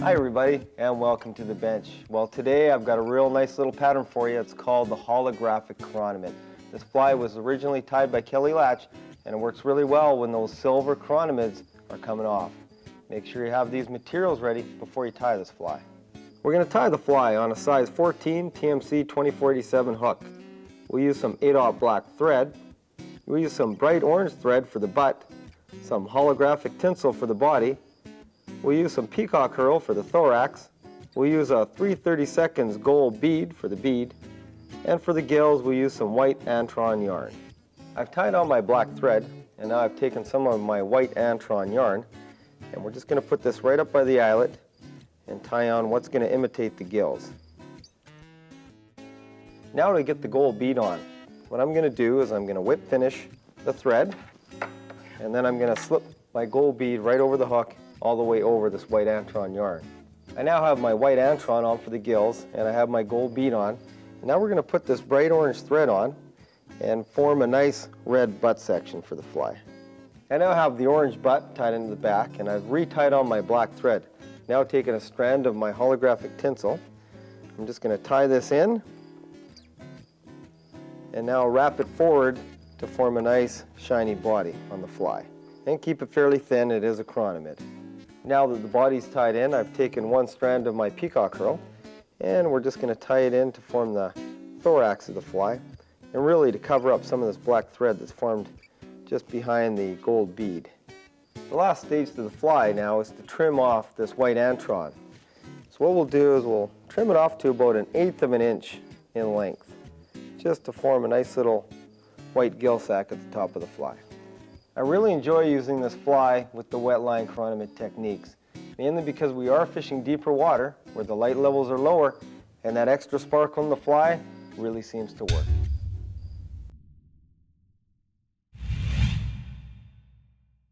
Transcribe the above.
Hi everybody, and welcome to the bench. Well, today I've got a real nice little pattern for you. It's called the Holographic Chironomid. This fly was originally tied by Kelly Latch, and it works really well when those silver chironomids are coming off. Make sure you have these materials ready before you tie this fly. We're going to tie the fly on a size 14 TMC 2487 hook. We'll use some 8/0 black thread. We'll use some bright orange thread for the butt, some holographic tinsel for the body. We'll use some peacock herl for the thorax. We'll use a 3/32 gold bead for the bead. And for the gills, we'll use some white ANTRON yarn. I've tied on my black thread, and now I've taken some of my white ANTRON yarn, and we're just going to put this right up by the eyelet and tie on what's going to imitate the gills. Now to get the gold bead on, what I'm going to do is I'm going to whip finish the thread, and then I'm going to slip my gold bead right over the hook all the way over this white ANTRON yarn. I now have my white ANTRON on for the gills, and I have my gold bead on. And now we're going to put this bright orange thread on and form a nice red butt section for the fly. I now have the orange butt tied into the back, and I've re-tied on my black thread. Now taking a strand of my holographic tinsel, I'm just going to tie this in and now wrap it forward to form a nice shiny body on the fly. And keep it fairly thin, it is a chironomid. Now that the body's tied in, I've taken one strand of my peacock herl, and we're just going to tie it in to form the thorax of the fly, and really to cover up some of this black thread that's formed just behind the gold bead. The last stage to the fly now is to trim off this white ANTRON. So what we'll do is we'll trim it off to about 1/8 of an inch in length, just to form a nice little white gill sac at the top of the fly. I really enjoy using this fly with the wet line chironomid techniques, mainly because we are fishing deeper water where the light levels are lower, and that extra sparkle in the fly really seems to work.